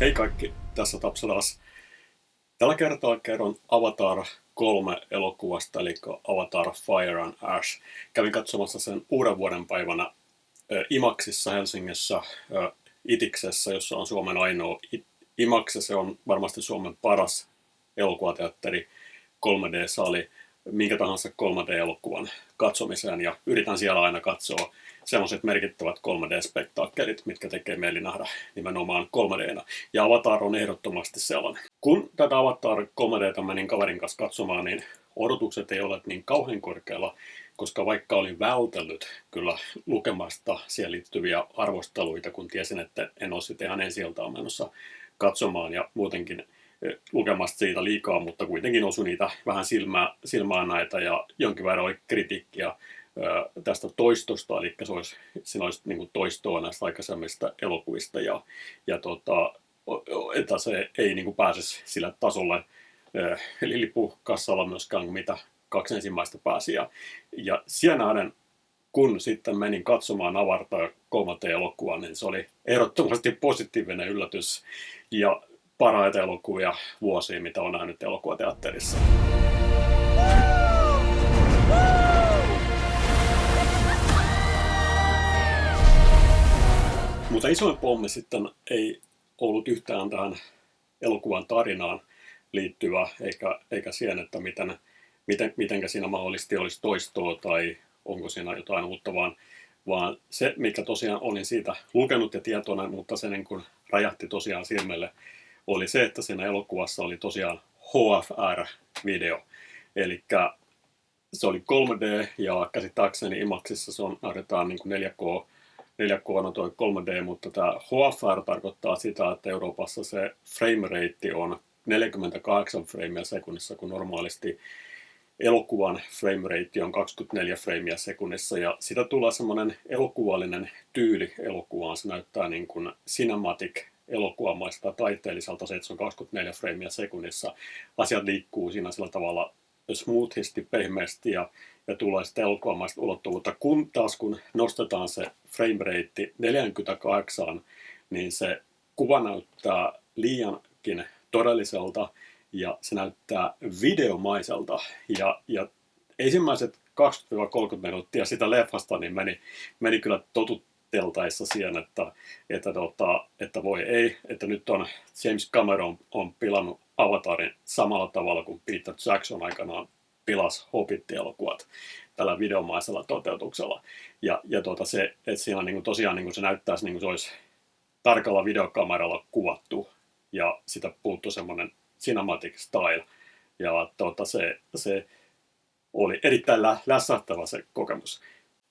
Hei kaikki, tässä Tapsadas. Tällä kertaa kerron Avatar 3 elokuvasta, eli Avatar Fire and Ash. Kävin katsomassa sen uuden vuoden päivänä IMAXissa Helsingissä, Itiksessä, jossa on Suomen ainoa IMAX. Se on varmasti Suomen paras elokuvateatteri, 3D-sali, minkä tahansa 3D-elokuvan katsomiseen. Ja yritän siellä aina katsoa sellaiset merkittävät 3D-spektaakkelit, mitkä tekee mieli nähdä nimenomaan 3D:nä. Ja Avatar on ehdottomasti sellainen. Kun tätä Avatar 3D:tä menin kaverin kanssa katsomaan, niin odotukset ei ole niin kauhean korkealla, koska vaikka olin vältellyt kyllä lukemasta siihen liittyviä arvosteluita, kun tiesin, että en ole sitten ihan ensi iltaan menossa katsomaan ja muutenkin lukemasta siitä liikaa, mutta kuitenkin osui niitä vähän silmään näitä ja jonkin verran oli kritiikkiä tästä toistosta, eli siinä olisi niin kuin toistoa näistä aikaisemmista elokuvista että se ei niin kuin pääsisi sille tasolle eli lipukassalla myöskään kuin mitä kaksi ensimmäistä pääsi. Ja siellä nähden, kun sitten menin katsomaan Avatar 3D-elokuvaa, niin se oli ehdottomasti positiivinen yllätys ja parhaita elokuvia vuosiin, mitä on nähnyt elokuvateatterissa. Mutta isoin pommi sitten ei ollut yhtään tähän elokuvan tarinaan liittyvä, eikä siihen, että mitenkä siinä mahdollisesti olisi toistoa tai onko siinä jotain uutta, vaan se, mikä tosiaan olin siitä lukenut ja tietoinen, mutta se niin kuin räjähti tosiaan silmille, oli se, että siinä elokuvassa oli tosiaan HFR-video. Eli se oli 3D ja käsittääkseni IMAXissa se näytetään niin kuin 4K on tuo 3D, mutta tämä HFR tarkoittaa sitä, että Euroopassa se frame rate on 48 framea sekunnissa, kun normaalisti elokuvan frame rate on 24 framea sekunnissa, ja sitä tulee semmoinen elokuvallinen tyyli elokuvaan. Se näyttää niin kuin cinematic elokuvamaista taiteelliselta, se, että se on 24 framea sekunnissa. Asiat liikkuu siinä sillä tavalla smoothisti, pehmeästi ja tulee sitten elokuvamaista ulottuvuutta. Kun nostetaan se frame rate 48, niin se kuva näyttää liiankin todelliselta ja se näyttää videomaiselta. Ja ensimmäiset 20-30 minuuttia sitä leffasta niin meni kyllä totutteltaessa siihen, että voi ei, että nyt on James Cameron on pilannut Avatarin samalla tavalla kuin Peter Jackson aikanaan pilasi Hobbit-elokuvat tällä videomaisella toteutuksella. Ja se, että siinä niin kuin tosiaan niin kuin se näyttäisi niin kuin se olisi tarkalla videokameralla kuvattu ja sitä puuttui semmoinen cinematic style. Ja se oli erittäin lässähtävä se kokemus.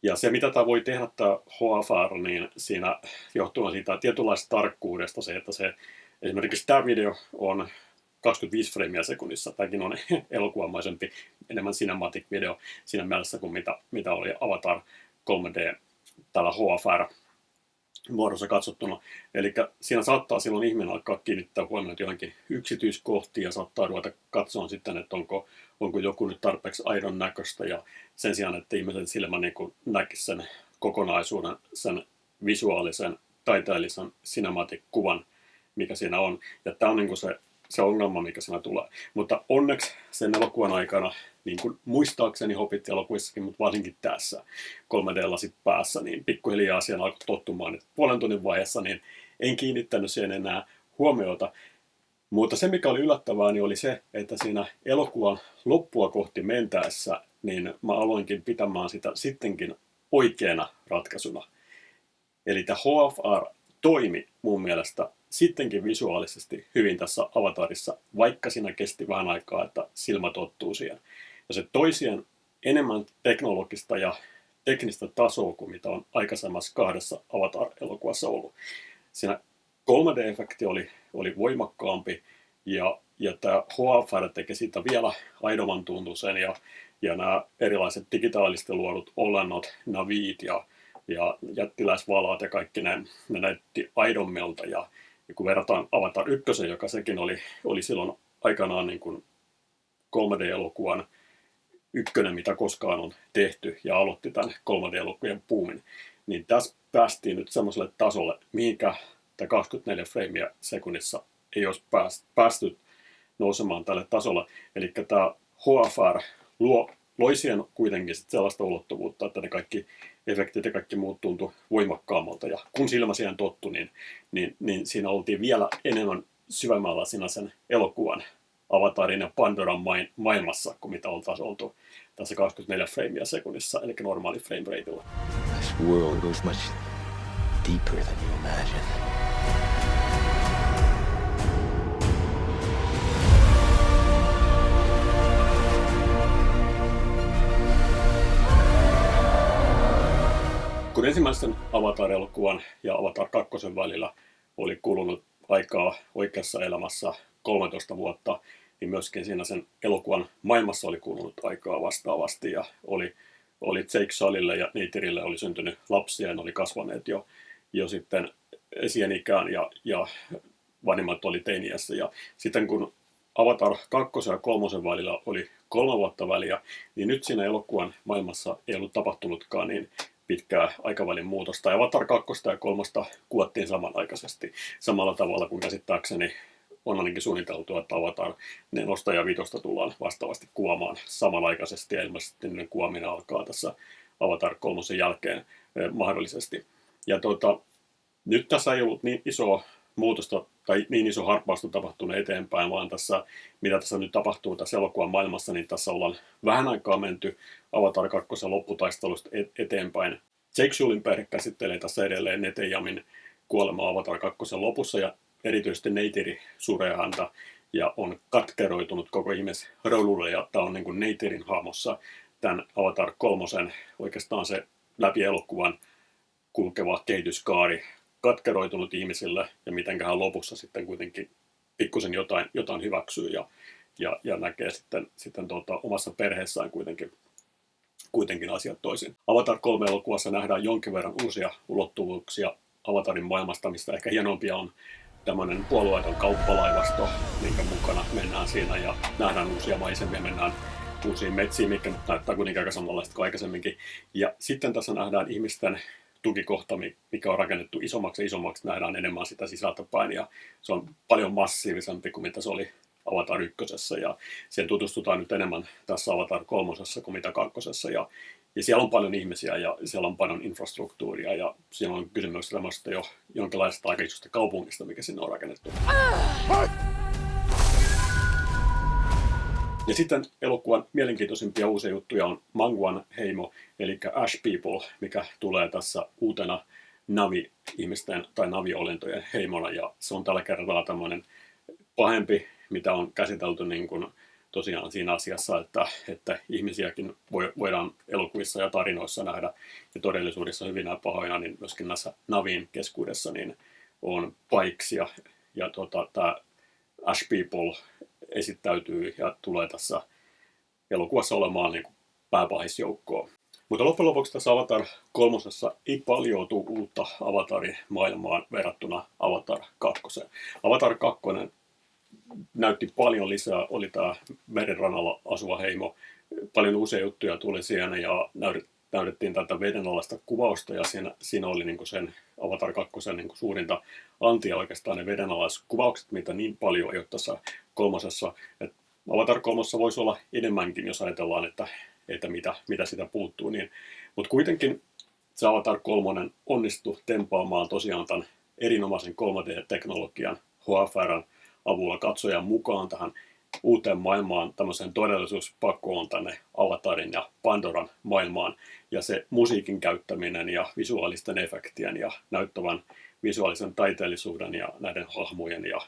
Ja se, mitä tämä voi tehdä, tämä HFR, niin siinä johtuu siitä tietynlaista tarkkuudesta se, että se esimerkiksi tämä video on 25 framea sekunnissa. Tämäkin on elokuvamaisempi, enemmän cinematic video siinä mielessä kuin mitä oli Avatar 3D tällä HFR-muodossa katsottuna. Eli siinä saattaa silloin ihminen alkaa kiinnittää huomiota johonkin yksityiskohtiin ja saattaa ruveta katsoa sitten, että onko joku nyt tarpeeksi aidon näköistä ja sen sijaan, että ihmisen silmä niin kuin näkisi sen kokonaisuuden, sen visuaalisen, taiteellisen cinematic-kuvan, mikä siinä on. Ja tämä on niin kuin se ongelma, mikä siinä tulee. Mutta onneksi sen elokuvan aikana, niin kuin muistaakseni Hobbit-elokuvissakin, mutta varsinkin tässä 3D-lasit päässä, niin pikkuhiljaa siellä alkoi tottumaan. Että puolen tunnin vaiheessa niin en kiinnittänyt siihen enää huomiota. Mutta se, mikä oli yllättävää, niin oli se, että siinä elokuvan loppua kohti mentäessä, niin mä aloinkin pitämään sitä sittenkin oikeana ratkaisuna. Eli tämä HFR toimi mun mielestä sittenkin visuaalisesti hyvin tässä Avatarissa, vaikka siinä kesti vähän aikaa, että silmä tottuu siihen. Ja se toi siihen enemmän teknologista ja teknistä tasoa kuin mitä on aikaisemmassa kahdessa Avatar-elokuvassa ollut. Siinä 3D-efekti oli voimakkaampi ja tämä HFR teki siitä vielä aidomman tuntuisen ja nämä erilaiset digitaalisesti luodut olennot, navit ja jättiläisvalaat ja kaikki ne näytti aidommilta. Ja kun verrataan Avatar 1, joka sekin oli silloin aikanaan niin kuin 3D-elokuvan ykkönen, mitä koskaan on tehty, ja aloitti tämän 3D-elokuvien buumin, niin tässä päästiin nyt semmoiselle tasolle, mihinkä tai 24 freimiä sekunnissa ei olisi päästy nousemaan tälle tasolle. Eli tämä HFR loi siihen kuitenkin sellaista ulottuvuutta, että ne kaikki efektit ja kaikki muut tuntui voimakkaammalta. Ja kun silmä siihen tottui, niin siinä oltiin vielä enemmän syvemmällä siinä sen elokuvan Avatarin ja Pandoran maailmassa, kuin mitä oltaisiin oltu tässä 24 freimiä sekunnissa, eli normaali frame rateilla. This world goes much deeper than you imagine. Kun ensimmäisen Avatar-elokuvan ja Avatar 2 välillä oli kulunut aikaa oikeassa elämässä 13 vuotta, niin myöskin siinä sen elokuvan maailmassa oli kulunut aikaa vastaavasti. Ja oli Jake Sullylle ja Neytirille oli syntynyt lapsia ja ne oli kasvaneet jo sitten esienikään ja vanhimmat oli teiniässä. Ja sitten kun Avatar 2 ja 3 välillä oli 3 vuotta väliä, niin nyt siinä elokuvan maailmassa ei ollut tapahtunutkaan niin pitkää aikavälin muutosta. Avatar 2 ja 3 kuvattiin samanaikaisesti samalla tavalla kuin käsittääkseni on ainakin suunniteltu, että Avatar 4 ja 5 tullaan vastaavasti kuvaamaan samanaikaisesti ja ilmeisesti niiden kuvaaminen alkaa tässä Avatar 3 jälkeen mahdollisesti. Ja nyt tässä ei ollut niin isoa muutosta tai niin iso harppausta tapahtunut eteenpäin, vaan tässä, mitä tässä nyt tapahtuu tässä elokuvan maailmassa, niin tässä ollaan vähän aikaa menty Avatar 2 lopputaistelusta eteenpäin. Jake Sullin perhe käsittelee tässä edelleen Neteyamin kuolemaa Avatar 2 lopussa, ja erityisesti Neytiri suree häntä ja on katkeroitunut koko ihmisroululle, ja tämä on niin kuin Neytirin hahmossa tämän Avatar 3 oikeastaan se läpi elokuvan kulkeva kehityskaari, katkeroitunut ihmisille ja miten hän lopussa sitten kuitenkin pikkusen jotain hyväksyy ja näkee sitten omassa perheessään kuitenkin asiat toisin. Avatar 3 elokuvassa nähdään jonkin verran uusia ulottuvuuksia Avatarin maailmasta, mistä ehkä hienompia on tämmöinen puolueeton kauppalaivasto, minkä mukana mennään siinä ja nähdään uusia maisemia, mennään uusiin metsiin, mikä näyttää kuitenkin aika samanlaista kuin aikaisemminkin. Ja sitten tässä nähdään ihmisten tukikohta, mikä on rakennettu isommaksi ja isommaksi, nähdään enemmän sitä sisältäpäin, ja se on paljon massiivisempi kuin mitä se oli Avatar 1, ja siihen tutustutaan nyt enemmän tässä Avatar 3 kuin mitä 2, ja siellä on paljon ihmisiä, ja siellä on paljon infrastruktuuria, ja siellä on kysymys tämmöistä jo jonkinlaista aika isosta kaupungista, mikä sinne on rakennettu. Ja sitten elokuvan mielenkiintoisimpia uusia juttuja on Manguan heimo, eli Ash People, mikä tulee tässä uutena Navi-ihmisten tai Navi-olentojen heimona, ja se on tällä kertaa tämmöinen pahempi, mitä on käsitelty niin kuin tosiaan siinä asiassa, että ihmisiäkin voidaan elokuvissa ja tarinoissa nähdä, ja todellisuudessa hyvinä pahoina, niin myöskin näissä Navin keskuudessa niin on paiksia, ja tämä Ash People esittäytyy ja tulee tässä elokuvassa olemaan niin kuin pääpahisjoukkoa. Mutta loppujen lopuksi tässä Avatar 3 ei paljoutu uutta Avatarin maailmaan verrattuna Avatar 2. Avatar 2 näytti paljon lisää, oli tämä merenrannalla asuva heimo. Paljon uusia juttuja tuli siinä ja näytettiin tätä vedenalaista kuvausta, ja siinä oli niin kuin sen Avatar 2 niin kuin suurinta antia oikeastaan ne vedenalaiset kuvaukset, mitä niin paljon ei ole tässä 3. Et Avatar 3 voisi olla enemmänkin, jos ajatellaan, että mitä sitä puuttuu. Mutta kuitenkin se Avatar 3 onnistui tempaamaan tosiaan tämän erinomaisen 3D-teknologian HFR:n avulla katsojan mukaan tähän uuteen maailmaan, tämmöiseen todellisuuspakoon tänne Avatarin ja Pandoran maailmaan, ja se musiikin käyttäminen ja visuaalisten efektien ja näyttävän visuaalisen taiteellisuuden ja näiden hahmojen ja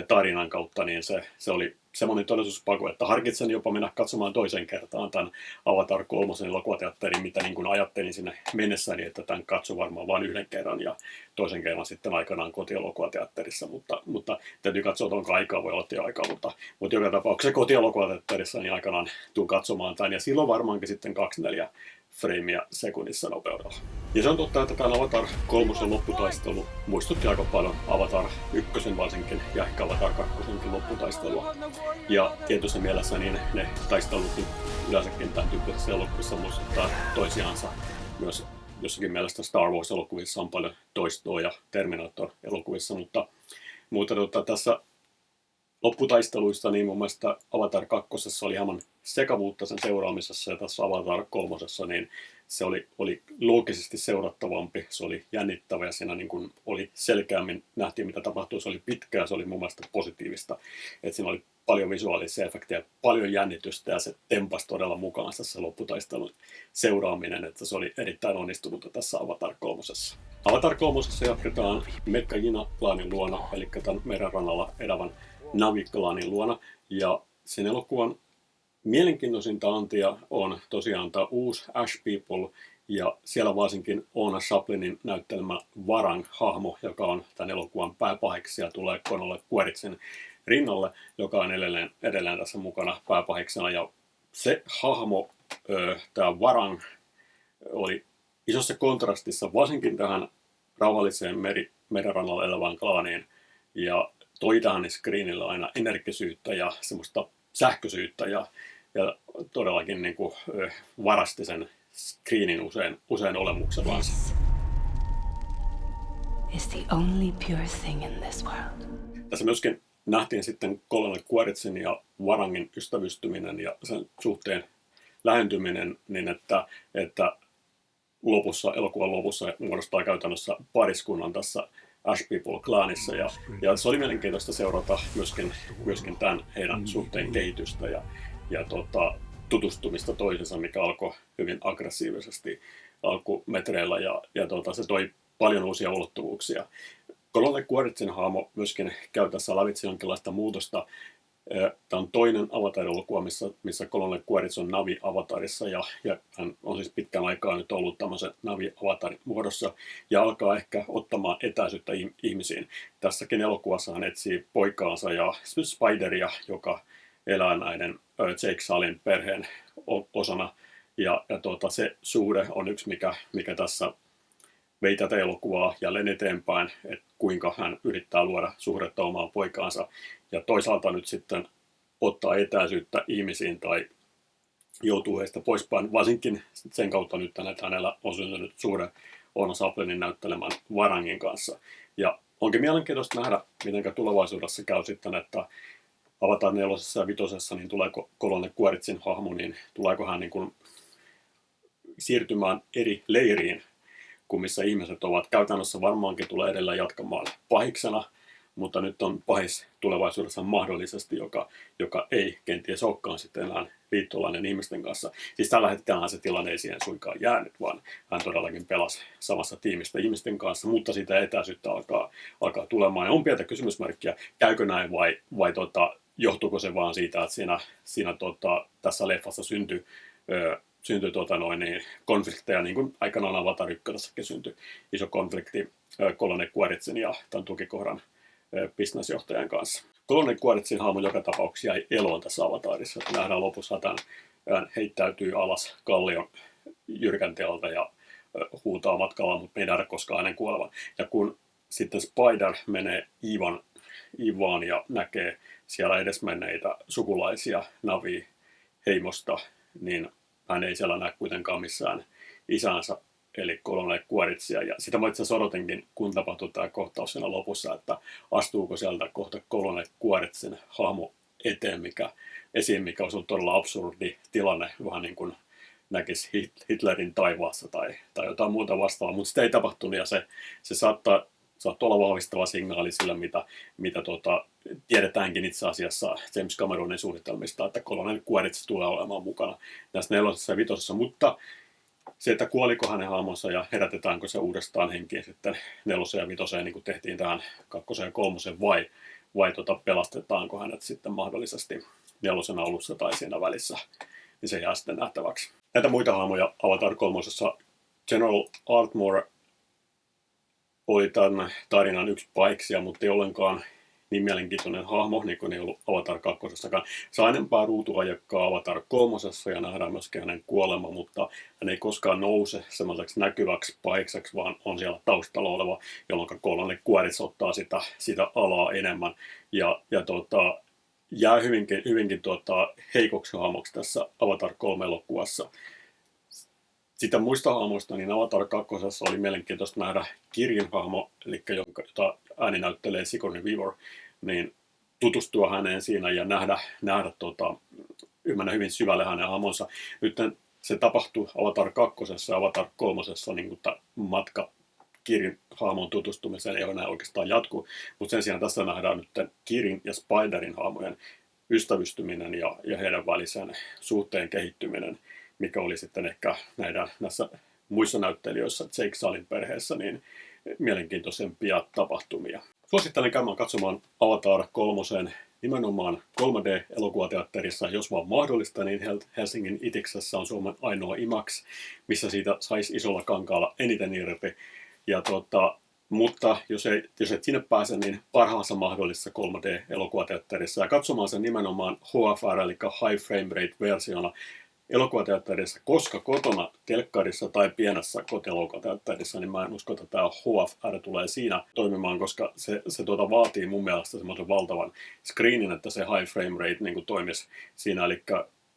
tarinan kautta, niin se oli semmoinen todellisuuspako, että harkitsen jopa mennä katsomaan toisen kertaan tämän Avatar 3 elokuvateatterin, mitä niin kuin ajattelin sinne mennessäni, että tämän katso varmaan vain yhden kerran ja toisen kerran sitten aikanaan kotielokuvateatterissa, mutta täytyy katsoa, että onko aikaa, voi olla aikaa, mutta joka tapauksessa kotielokuvateatterissa niin aikanaan tuun katsomaan tämän, ja silloin varmaankin sitten 24 freimiä sekunnissa nopeudella. Ja se on totta, että tämä Avatar 3 lopputaistelu muistutti aika paljon Avatar 1 varsinkin ja ehkä Avatar 2 lopputaistelua. Ja tietyssä mielessä niin ne taistelut niin yleensäkin tämän tyyppisessä elokuvissa muistuttaa toisiansa myös jossakin mielestä Star Wars-elokuvissa on paljon toistoa ja Terminator-elokuvissa, mutta tässä lopputaisteluissa niin mun mielestä Avatar 2 oli hieman sekavuutta sen seuraamisessa ja tässä Avatar 3 niin se oli loogisesti seurattavampi, se oli jännittävä ja siinä niin kuin oli selkeämmin nähtiin mitä tapahtui, se oli pitkää, se oli mun mielestä positiivista, että siinä oli paljon visuaalisia efektejä, paljon jännitystä ja se tempasi todella mukaan tässä lopputaistelun seuraaminen, että se oli erittäin onnistunutta tässä Avatar 3. Avatar 3 jatketaan Metkajina-klaanin luona, eli tämän merenrannalla elävän Navi-klaanin luona, ja sen elokuvan mielenkiintoisinta antia on tosiaan tämä uusi Ash People, ja siellä varsinkin Oona Chaplinin näyttelemä Varang-hahmo, joka on tämän elokuvan pääpahiksi ja tulee Conole Quaritchen rinnalle, joka on edelleen tässä mukana pääpahiksena. Ja se hahmo, tämä Varang, oli isossa kontrastissa varsinkin tähän rauhalliseen merenrannalla elävään klaaniin ja toi tähän screenillä aina energisyyttä ja semmoista sähköisyyttä ja todellakin niin kuin, varasti sen screenin usein olemuksellaan. Is the only pure thing in this world. Tässä myöskin nähtiin sitten Colonel Quaritchen ja Varangin ystävystyminen ja sen suhteen lähentyminen niin, että elokuvan lopussa muodostaa käytännössä pariskunnan tässä Ash People-klaanissa ja se oli mielenkiintoista seurata myöskin tämän heidän suhteen kehitystä ja tutustumista toisensa, mikä alkoi hyvin aggressiivisesti alkumetreillä ja se toi paljon uusia ulottuvuuksia. Colonel Quaritchen hahmo myöskin käy tässä lävitse jonkinlaista muutosta. Tämä on toinen Avatar-elokuva, missä Colonel Quaritch on Navi-avatarissa ja hän on siis pitkän aikaa nyt ollut tämmöisen Navi-avatarin muodossa ja alkaa ehkä ottamaan etäisyyttä ihmisiin. Tässäkin elokuvassa hän etsii poikaansa ja Spideria, joka elää näiden Jake Sulleyn perheen osana ja se suhde on yksi, mikä tässä vei tätä elokuvaa jälleen eteenpäin, että kuinka hän yrittää luoda suhdetta omaan poikaansa ja toisaalta nyt sitten ottaa etäisyyttä ihmisiin tai joutuu heistä poispäin, varsinkin sen kautta nyt, että hänellä on syntynyt suhde Oona Chaplinin näyttelemän Varangin kanssa. Ja onkin mielenkiintoista nähdä, miten tulevaisuudessa käy sitten, että Avatar 4 ja 5 niin tuleeko Colonel Quaritchin hahmo, niin tuleeko hän niin kuin siirtymään eri leiriin kuin missä ihmiset ovat. Käytännössä varmaankin tulee edelleen jatkamaan pahiksena, mutta nyt on pahis tulevaisuudessa mahdollisesti, joka ei kenties olekaan sitten enää liittolainen ihmisten kanssa. Siis tällä hetkellä se tilanne ei siihen suinkaan jäänyt, vaan hän todellakin pelasi samassa tiimistä ihmisten kanssa, mutta sitä etäisyyttä alkaa tulemaan. Ja on pientä kysymysmerkkiä, käykö näin vai johtuuko se vaan siitä, että siinä tässä leffassa syntyi konflikteja, niin kuin aikanaan Avatar 1:ssäkin syntyi iso konflikti Colonel Quaritchen ja tämän tukikohdan bisnesjohtajan kanssa. Colonel Quaritchin hahmo joka tapauksessa jäi eloon tässä Avatarissa. Nähdään lopussa, että hän heittäytyy alas kallion jyrkänteeltä ja huutaa matkalla, mutta me ei nähdä koskaan hänen kuolevan. Ja kun sitten Spider menee Ivaan ja näkee siellä edesmenneitä sukulaisia Navi-heimosta, niin hän ei siellä näe kuitenkaan missään isänsä, eli Colonel Quaritchia. Ja sitä mä itse asiassa odotinkin, kun tapahtui tämä kohtaus siinä lopussa, että astuuko sieltä kohta Colonel Quaritchin hahmo eteen, mikä olisi ollut todella absurdi tilanne, vähän niin kuin näkisi Hitlerin taivaassa tai jotain muuta vastaavaa, mutta sitä ei tapahtunut ja se saattaa olla vahvistava signaali sillä, mitä tiedetäänkin itse asiassa James Cameronin suunnitelmista, että Colonel Quaritch tulee olemaan mukana näissä 4. ja 5. Mutta se, että kuoliko hänen hahmonsa ja herätetäänkö se uudestaan henkiin sitten 4. ja 5, niin kuin tehtiin tähän 2. ja 3, vai pelastetaanko hänet sitten mahdollisesti 4. alussa tai siinä välissä, niin se jää sitten nähtäväksi. Näitä muita hahmoja Avatar 3. General Ardmore oli tämän tarinan yksi paiksia, mutta ei ollenkaan niin mielenkiintoinen hahmo, niin kuin ei ollut Avatar 2. Saa enempää ruutuajakkaa Avatar 3. ja nähdään myöskin hänen kuolema, mutta hän ei koskaan nouse semmoiseksi näkyväksi paikseksi, vaan on siellä taustalla oleva, jolloin Colonel Quaritch ottaa sitä alaa enemmän. Ja jää hyvinkin heikoksi hahmoksi tässä Avatar 3 elokuvassa. Sitten muista hahmoista, niin Avatar 2. oli mielenkiintoista nähdä Kirin hahmo, eli jota ääni näyttelee Sigourney Weaver, niin tutustua häneen siinä ja ymmärrä hyvin syvälle hänen hahmonsa. Nyt se tapahtui Avatar 2. ja Avatar 3. niin matka Kirin hahmon tutustumiseen ei ole enää oikeastaan jatku, mutta sen sijaan tässä nähdään nyt Kirin ja Spiderin hahmojen ystävystyminen ja heidän välisen suhteen kehittyminen, mikä oli sitten ehkä näissä muissa näyttelijöissä, Jake Sully'n perheessä, niin mielenkiintoisempia tapahtumia. Suosittelen käymään katsomaan Avatar 3 nimenomaan 3D-elokuvateatterissa, jos vaan mahdollista, niin Helsingin Itiksessä on Suomen ainoa IMAX, missä siitä saisi isolla kankaalla eniten irti. Mutta jos et sinne pääse, niin parhaassa mahdollisessa 3D-elokuvateatterissa ja katsomaan sen nimenomaan HFR, eli High Frame Rate-versiona elokuvateatterissa, koska kotona, telkkarissa tai pienessä kotielokuvateatterissa, niin mä en usko, että tämä HFR tulee siinä toimimaan, koska se vaatii mun mielestä semmoisen valtavan screenin, että se High Frame Rate niin kuin toimisi siinä, eli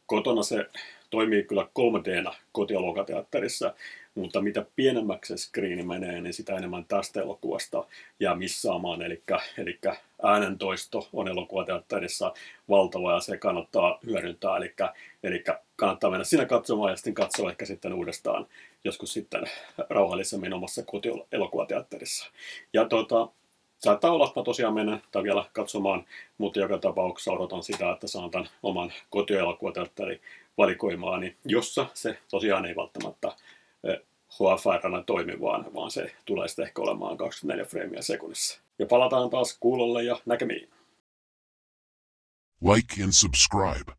kotona se toimii kyllä 3D:nä kotielokuvateatterissa, mutta mitä pienemmäksi se screeni menee, niin sitä enemmän tästä elokuvasta jää missaamaan. Eli äänentoisto on elokuvateatterissa valtava ja se kannattaa hyödyntää. Eli kannattaa mennä sinne katsomaan ja sitten katsoa ehkä sitten uudestaan joskus sitten rauhallisemmin omassa kotielokuvateatterissa. Ja saattaa olla, että mä tosiaan menen tai vielä katsomaan, mutta joka tapauksessa odotan sitä, että saan tämän oman kotielokuvateatterin valikoimaani, jossa se tosiaan ei välttämättä HFR:nä toimi, vaan se tulee sitten ehkä olemaan 24 freimiä sekunnissa. Ja palataan taas kuulolle ja näkemiin. Like and subscribe.